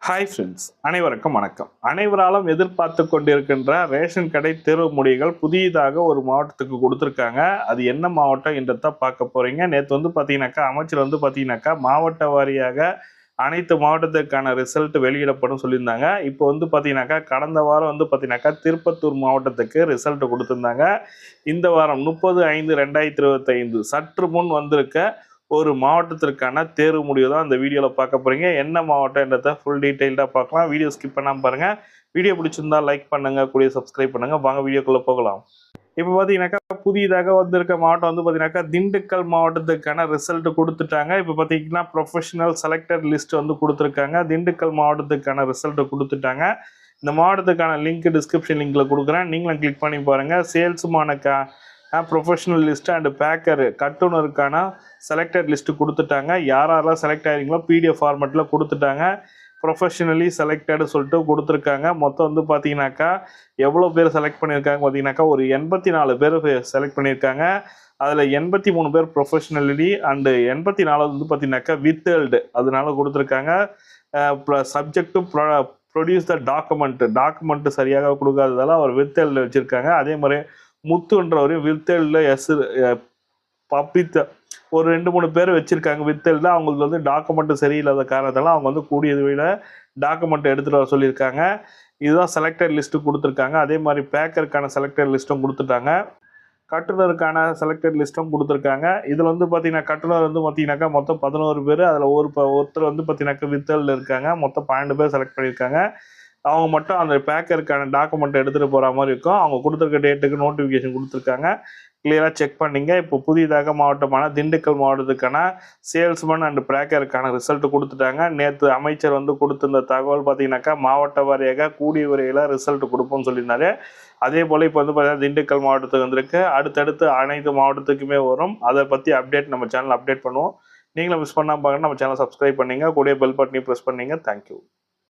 Hi friends, அனைவருக்கும் வணக்கம். அனைவராலும் எதிர்பார்த்து கொண்டிருக்கின்ற ரேஷன் கடை தேர்வு முடிவுகள் புதிதாக ஒரு மாவட்டத்துக்கு கொடுத்துருக்காங்க. அது என்ன மாவட்டம் என்றதான் பார்க்க போறீங்க. நேற்று பார்த்தீங்கன்னாக்கா அமைச்சர் பார்த்தீங்கன்னாக்கா மாவட்ட வாரியாக அனைத்து மாவட்டத்துக்கான ரிசல்ட் வெளியிடப்படும் சொல்லியிருந்தாங்க. இப்போ பார்த்தீங்கன்னாக்கா கடந்த வாரம் பார்த்தீங்கன்னாக்கா திருப்பத்தூர் மாவட்டத்துக்கு ரிசல்ட் கொடுத்துருந்தாங்க. இந்த வாரம் 30/5/2025 சற்று முன் வந்திருக்க ஒரு மாவட்டத்திற்கான தேர்வு முடிவு தான் இந்த வீடியோவில் பார்க்க போகிறீங்க. என்ன மாவட்டம் என்றதை ஃபுல் டீட்டெயில்டாக பார்க்கலாம். வீடியோ ஸ்கிப் பண்ணாமல் பாருங்கள். வீடியோ பிடிச்சிருந்தா லைக் பண்ணுங்கள், கூடிய சப்ஸ்கிரைப் பண்ணுங்கள். வாங்க வீடியோக்குள்ளே போகலாம். இப்போ பார்த்தீங்கன்னாக்கா புதிதாக வந்திருக்க மாவட்டம் பார்த்தீங்கன்னாக்கா திண்டுக்கல் மாவட்டத்துக்கான ரிசல்ட் கொடுத்துட்டாங்க. இப்போ பார்த்தீங்கன்னா ப்ரொஃபஷனல் செலக்டட் லிஸ்ட் கொடுத்துருக்காங்க. திண்டுக்கல் மாவட்டத்துக்கான ரிசல்ட் கொடுத்துட்டாங்க. இந்த மாவட்டத்துக்கான லிங்க் டிஸ்கிரிப்ஷன் லிங்கில் கொடுக்குறேன், நீங்களும் கிளிக் பண்ணி பாருங்கள். சேல்ஸுமான ப்ரொஃபஷனல் லிஸ்ட்டு அண்டு பேக்கரு கட்டுனருக்கான செலக்டட் லிஸ்ட்டு கொடுத்துட்டாங்க. யாரெல்லாம் செலக்ட் ஆகிறீங்களோ பிடிஎஃப் ஃபார்மெட்டில் கொடுத்துட்டாங்க. ப்ரொஃபஷனலி செலக்டடு சொல்லிட்டு கொடுத்துருக்காங்க. மொத்தம் பார்த்தீங்கன்னாக்கா எவ்வளோ பேர் செலக்ட் பண்ணியிருக்காங்க பார்த்தீங்கன்னாக்கா ஒரு 84 பேர் செலக்ட் பண்ணியிருக்காங்க. அதில் 83 பேர் ப்ரொஃபஷனலி அண்டு 84 பார்த்தீங்கன்னாக்கா வித்ஹெல்டு அதனால கொடுத்துருக்காங்க. Subject to produce the document சரியாக கொடுக்காததால் அவர் வித்ஹெல்டு வச்சுருக்காங்க. அதே மாதிரி முத்துன்றவரையும் வித்தெல்ல பப்பித்த ஒரு 2-3 பேர் வச்சுருக்காங்க. வித்தெல்ல அவங்களுக்கு டாக்குமெண்ட் சரியில்லாத காரணத்தால் அவங்க கூடியது விட டாக்குமெண்ட் எடுத்துகிட்டு வர சொல்லியிருக்காங்க. இதுதான் செலக்டட் லிஸ்ட்டு கொடுத்துருக்காங்க. அதே மாதிரி பேக்கருக்கான செலக்டட் லிஸ்ட்டும் கொடுத்துட்டாங்க. கட்டுனருக்கான செலக்டட் லிஸ்ட்டும் கொடுத்துருக்காங்க. இதில் பார்த்தீங்கன்னா கட்டுனர் பார்த்தீங்கன்னாக்கா மொத்தம் 11 பேர். அதில் ஒருத்தர் பார்த்தீங்கன்னாக்கா வித்தலில் இருக்காங்க. மொத்தம் 12 பேர் செலக்ட் பண்ணியிருக்காங்க. அவங்க மட்டும் அந்த பேக்கருக்கான டாக்குமெண்ட் எடுத்துகிட்டு போகிற மாதிரி இருக்கும். அவங்க கொடுத்துருக்க டேட்டுக்கு நோட்டிஃபிகேஷன் கொடுத்துருக்காங்க. கிளியராக செக் பண்ணிங்க. இப்போ புதிதாக மாவட்டமான திண்டுக்கல் மாவட்டத்துக்கான சேல்ஸ்மேன் அண்ட் பேக்கருக்கான ரிசல்ட் கொடுத்துட்டாங்க. நேற்று அமைச்சர் கொடுத்திருந்த தகவல் பார்த்தீங்கன்னாக்கா மாவட்ட வாரியாக கூடிய விரைவில் ரிசல்ட் கொடுப்போம்னு சொல்லியிருந்தாரு. அதே போல் இப்போ பார்த்தீங்கன்னா திண்டுக்கல் மாவட்டத்துக்கு வந்திருக்கு. அடுத்தடுத்து அனைத்து மாவட்டத்துக்குமே வரும். அதை பற்றி அப்டேட் நம்ம சேனல் அப்டேட் பண்ணுவோம். நீங்களும் மிஸ் பண்ணாமல் பாருங்கள். நம்ம சேனல் சப்ஸ்கிரைப் பண்ணிங்க, கூடிய பெல் பட்டனையும் ப்ரெஸ் பண்ணிங்க. தேங்க்யூ.